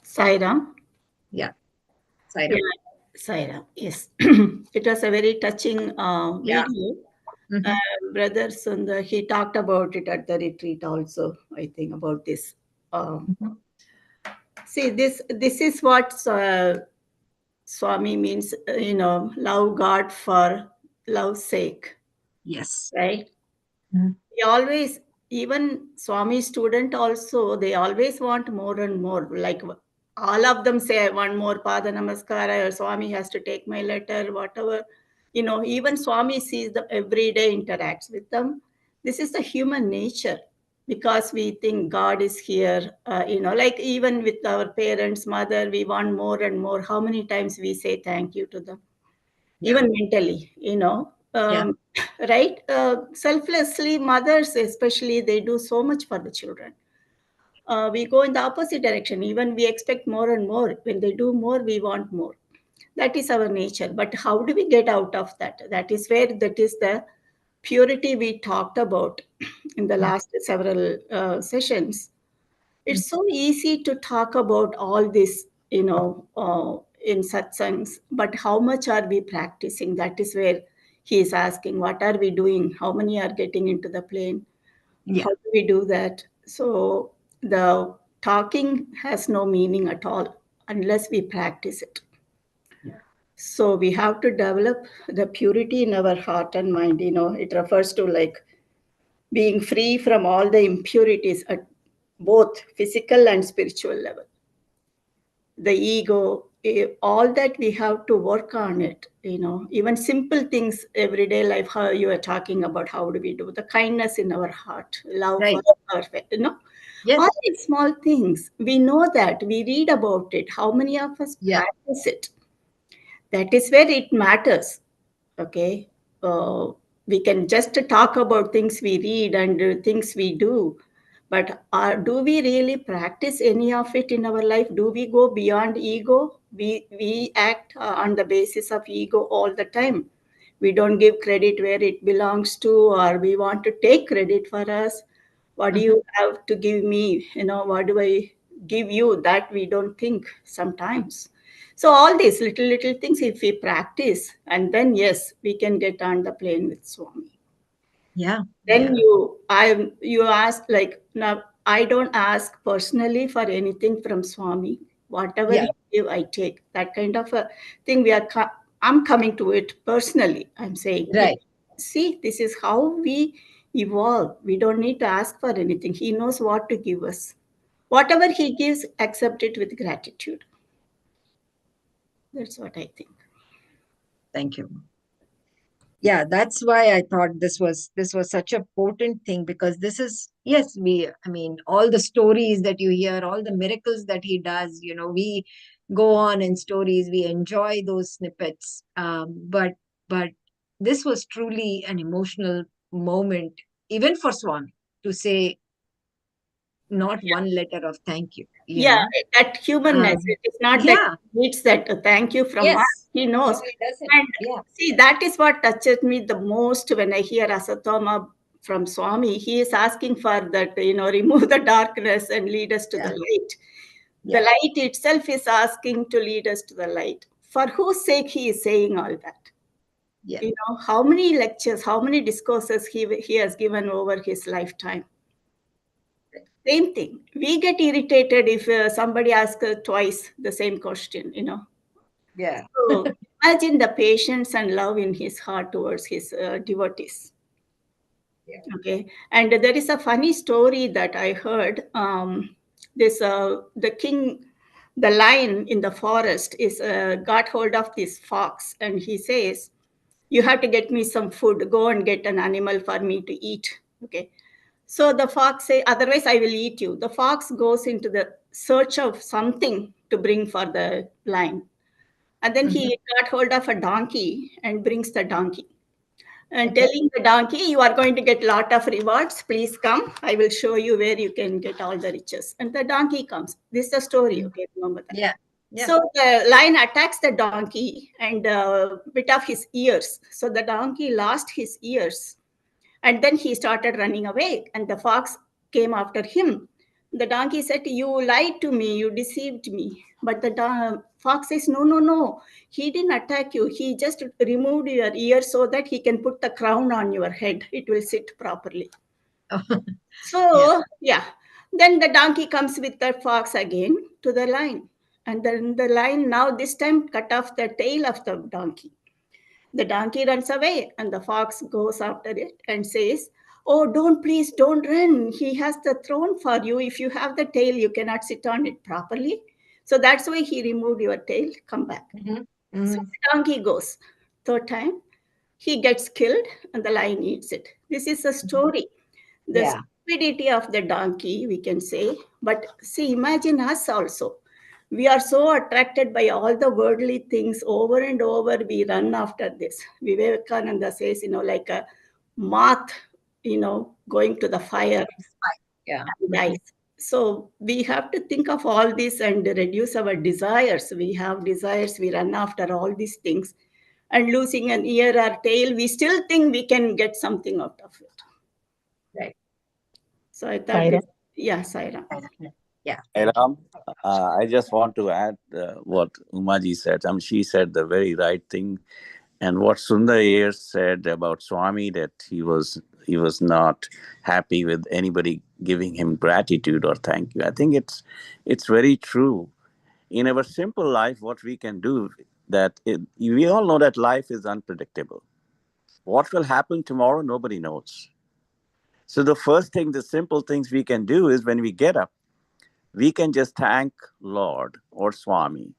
Saira.
Yeah, Sai.
Yeah, Saira. Yes. It was a very touching
Yeah.
video.
Hmm.
Brother Sundar, he talked about it at the retreat also, I think, about this.
Hmm.
See, this is what Swami means, love God for love's sake,
Yes.
right?
Mhm.
He always, even Swami student also, they always want more and more. Like all of them say, I want more Pada Namaskara, or Swami has to take my letter, whatever. Even Swami sees them every day, interacts with them. This is the human nature because we think God is here. Like even with our parents, mother, we want more and more. How many times we say thank you to them?
Yeah.
Even mentally,
Yeah.
right? Selflessly, mothers especially, they do so much for the children. We go in the opposite direction. Even we expect more and more. When they do more, we want more. That is our nature. But how do we get out of that? That is the purity we talked about in the
Mm.
last several sessions.
Mm.
It's so easy to talk about all this, in satsangs, but how much are we practicing? That is where he is asking, what are we doing? How many are getting into the plane?
Yeah.
How do we do that? So the talking has no meaning at all unless we practice it.
Yeah.
So we have to develop the purity in our heart and mind. It refers to like being free from all the impurities at both physical and spiritual level. The ego, all that we have to work on it. Even simple things, everyday life, how you are talking about, how do we do the kindness in our heart, love for
Right.
our,
Yes.
all these small things. We know that, we read about it. How many of us
Yeah.
practice it? That is where it matters. Okay. We can just talk about things we read and things we do, but do we really practice any of it in our life? Do we go beyond ego? We act on the basis of ego all the time. We don't give credit where it belongs to, or we want to take credit for us. What do
Mhm.
you have to give me? What do I give you? That we don't think sometimes. So all these little things, if we practice, and then yes, we can get on the plane with Swami.
Yeah. Yeah.
Then you ask, like, now I don't ask personally for anything from Swami. Whatever
Yeah.
he give, I take. That kind of a thing. I'm coming to it personally. I'm saying,
Right.
see, this is how we evolve. We don't need to ask for anything. He knows what to give us. Whatever he gives, accept it with gratitude. That's what I think.
Thank you. Yeah, that's why I thought this was such a potent thing, because this is, yes, I mean, all the stories that you hear, all the miracles that he does, we go on in stories, we enjoy those snippets, but this was truly an emotional moment, even for Swami, to say not one letter of thank you,
Yeah, that humanness. It is not that
yeah.
he needs that thank you from us.
Yes.
He
No,
knows.
he doesn't.
And
Yeah.
see, that is what touches me the most when I hear Asatoma from Swami. He is asking for that, remove the darkness and lead us to the
Yeah.
light. The
Yeah.
light itself is asking to lead us to the light. For whose sake he is saying all that?
Yeah.
How many lectures, how many discourses he has given over his lifetime. Same thing. We get irritated if somebody asks twice the same question.
Yeah.
So imagine the patience and love in his heart towards his devotees. Okay, and there is a funny story that I heard. The king, the lion in the forest, is got hold of this fox, and he says, "You have to get me some food. Go and get an animal for me to eat." Okay, so the fox say, "Otherwise, I will eat you." The fox goes into the search of something to bring for the lion, and then he got hold of a donkey and brings the donkey and telling the donkey, "You are going to get lot of rewards. Please come. I will show you where you can get all the riches." And the donkey comes. This is the story. Okay, remember that.
Yeah. Yeah.
So the lion attacks the donkey and bit off his ears. So the donkey lost his ears. And then he started running away, and the fox came after him. The donkey said, "You lied to me, you deceived me." But the fox says, "No, no, no. He didn't attack you. He just removed your ear so that he can put the crown on your head. It will sit properly." So, yeah. Then the donkey comes with the fox again to the lion. And then the lion now this time cut off the tail of the donkey. The donkey runs away, and the fox goes after it and says, "Oh, don't, please don't run. He has the throne for you. If you have the tail, you cannot sit on it properly. So that's why he removed your tail. Come back." So the donkey goes. Third time, he gets killed, and the lion eats it. This is a story. The stupidity of the donkey, we can say. But see, imagine us also. We are so attracted by all the worldly things over and over. We run after this. Vivekananda says, like a moth, going to the fire
Yeah.
and dies. So we have to think of all this and reduce our desires. We have desires, we run after all these things. And losing an ear or tail, we still think we can get something out of it.
Right.
So I thought this, yeah, Saira.
Yeah.
Hey, Ram, I just want to add what Umaji said. I mean, she said the very right thing. And what Sundar Iyer said about Swami, that he was not happy with anybody giving him gratitude or thank you. I think it's very true. In our simple life, what we can do, we all know that life is unpredictable. What will happen tomorrow, nobody knows. So the simple things we can do is when we get up, we can just thank Lord or Swami,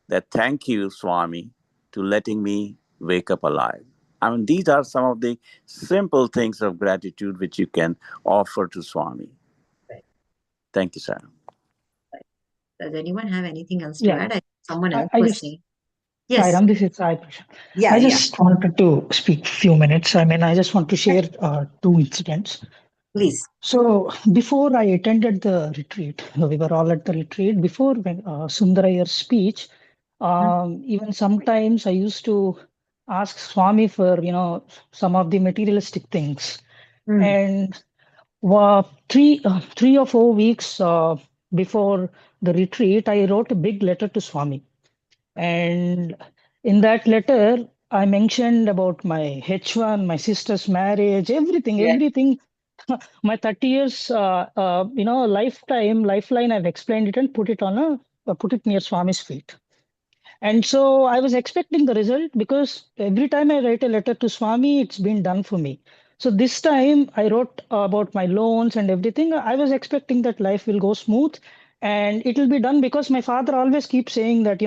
that thank you, Swami, to letting me wake up alive. I mean, these are some of the simple things of gratitude which you can offer to Swami.
Right.
Thank you, Sarah.
Does anyone have anything else to add? Someone else
I
was
just,
saying. Yes.
Sairam, this is Sai Prashant.
Yeah.
I just wanted to speak a few minutes. I mean, I just want to share two incidents.
Please.
So before I attended the retreat, we were all at the retreat. Before Sundarayar's speech, even sometimes I used to ask Swami for, some of the materialistic things. And 3 or 4 weeks before the retreat, I wrote a big letter to Swami. And in that letter, I mentioned about my H1, my sister's marriage, everything. My 30 years, lifeline, I've explained it and put it near Swami's feet. And so I was expecting the result because every time I write a letter to Swami, it's been done for me. So this time I wrote about my loans and everything. I was expecting that life will go smooth and it will be done because my father always keeps saying that,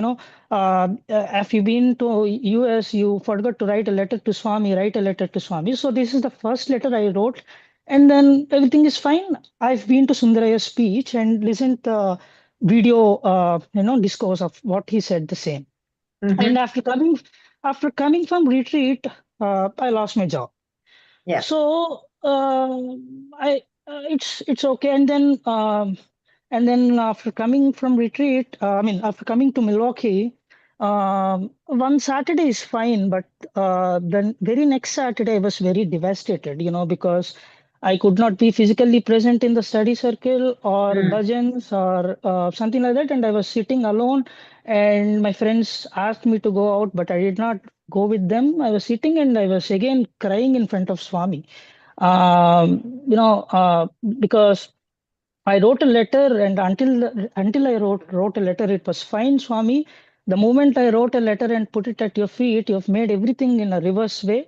if you've been to US, you forgot to write a letter to Swami, write a letter to Swami. So this is the first letter I wrote. And then everything is fine. I've been to Sundaraya's speech and listened the video, discourse of what he said the same. And after coming from retreat, I lost my job.
Yeah.
So I it's okay. And then after coming from retreat, after coming to Milwaukee, one Saturday is fine, but then very next Saturday I was very devastated, because I could not be physically present in the study circle or bhajans or something like that, and I was sitting alone. And my friends asked me to go out, but I did not go with them. I was sitting and I was again crying in front of Swami, because I wrote a letter, and until I wrote a letter, it was fine, Swami. The moment I wrote a letter and put it at your feet, you've made everything in a reverse way.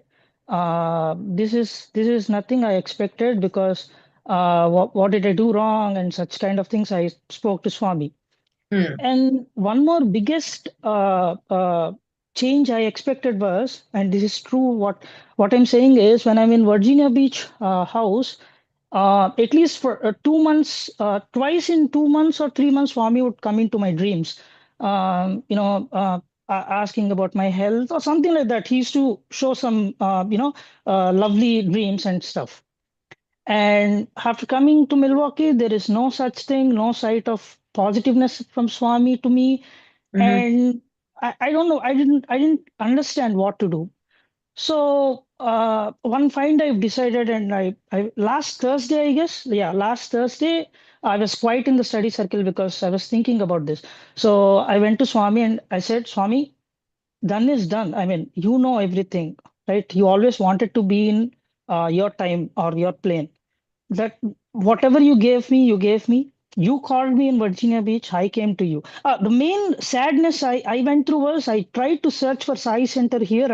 This is nothing I expected, because what did I do wrong, and such kind of things I spoke to Swami. And one more biggest change I expected was, and this is true, what I'm saying is, when I'm in Virginia Beach house, at least for 2 months, twice in 2 months or 3 months, Swami would come into my dreams, asking about my health or something like that. He used to show some, lovely dreams and stuff. And after coming to Milwaukee, there is no such thing, no sight of positiveness from Swami to me. And I don't know, I didn't understand what to do. So one fine day I've decided, and I last Thursday, I guess, yeah, last Thursday, I was quiet in the study circle because I was thinking about this. So I went to Swami and I said, Swami, done is done. I mean, you know everything, right? You always wanted to be in your time or your plane. That whatever you gave me, you gave me. You called me in Virginia Beach, I came to you. The main sadness I went through was, I tried to search for Sai Center here.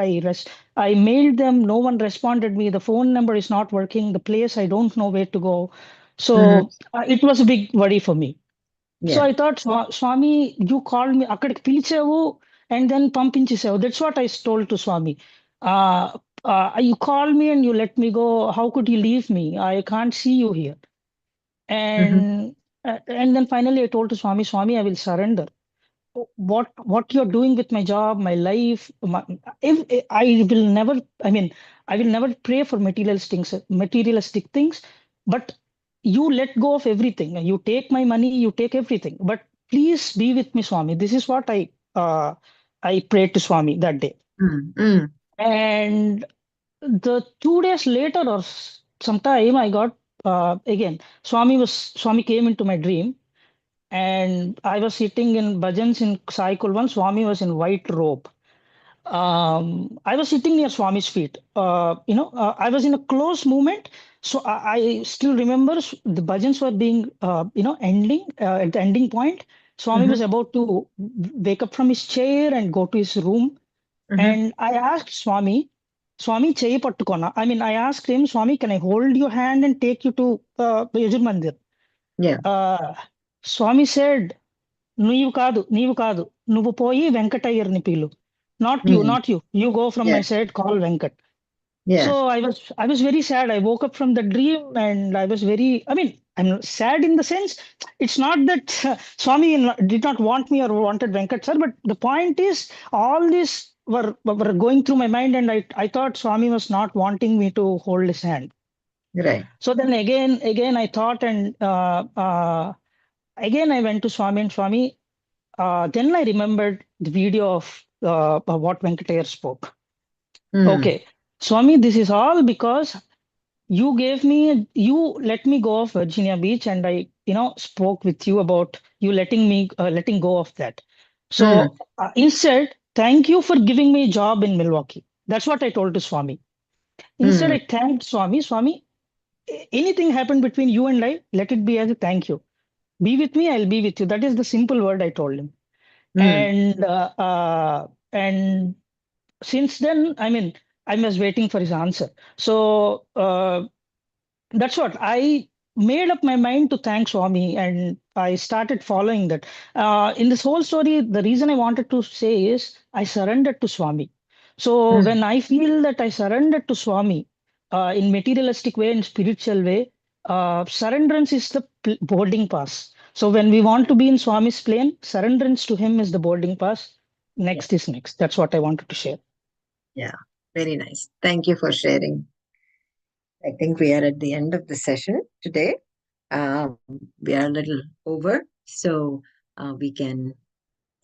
I mailed them, no one responded me. The phone number is not working. The place, I don't know where to go. So it was a big worry for me. So I thought, Swami, you called me, akkadiki pilichavu and then pampinchesavu. That's what I told to Swami. You called me and you let me go. How could you leave me? I can't see you here. And then finally I told to Swami, Swami, I will surrender. What you're doing with my job, my life, if I will never, I mean, I will never pray for materialistic things, but you let go of everything. You take my money, you take everything, but please be with me, Swami. This is what I prayed to Swami that day. And the 2 days later or sometime, I got again, Swami came into my dream, and I was sitting in bhajans in Sai Kulwan. Swami was in white robe. I was sitting near Swami's feet. I was in a close movement. So I still remember the bhajans were being, ending at the ending point. Swami was about to wake up from his chair and go to his room. And I asked Swami, Swami, chayi pattukona. I mean, I asked him, Swami, can I hold your hand and take you to Yajur Mandir? Swami said, నీవు కాదు నువ్వు పోయి వెంకటయ్యర్ని peel. Not you go from my side, call Venkat. So I was very sad. I woke up from the dream and I was very, I mean, I'm sad in the sense, it's not that Swami did not want me or wanted Venkat sir, but the point is, all this were going through my mind, and I thought Swami was not wanting me to hold his hand.
Right.
So then again I thought, and again I went to Swami, and Swami, then I remembered the video of what Venkatayar spoke. Okay, Swami, this is all because you let me go of Virginia Beach, and I, spoke with you about you letting go of that. So instead, thank you for giving me a job in Milwaukee. That's what I told to Swami. Instead, I thanked Swami. Swami, anything happened between you and I, let it be as a thank you. Be with me, I'll be with you. That is the simple word I told him. And since then, I mean, I was waiting for his answer. So that's what I made up my mind to thank Swami, and I started following that. In this whole story, the reason I wanted to say is, I surrendered to Swami. So when I feel that I surrendered to Swami in materialistic way and spiritual way, surrenderance is the boarding pass. So when we want to be in Swami's plane, surrenderance to him is the boarding pass. Next is next. That's what I wanted to share.
Yeah, very nice. Thank you for sharing. I think we are at the end of the session today. We are a little over, so we can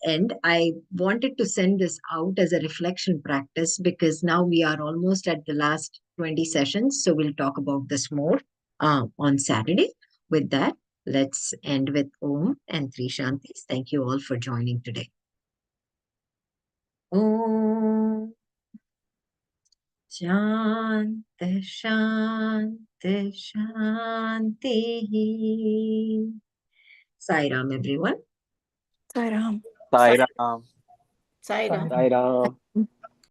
end. I wanted to send this out as a reflection practice because now we are almost at the last 20 sessions. So we'll talk about this more on Saturday. With that, let's end with Om and Three Shantis. Thank you all for joining today. Om Shanti Shanti Shanti. Sai Ram, everyone.
Sai Ram.
Sai Ram.
Sai Ram.
Sai Ram.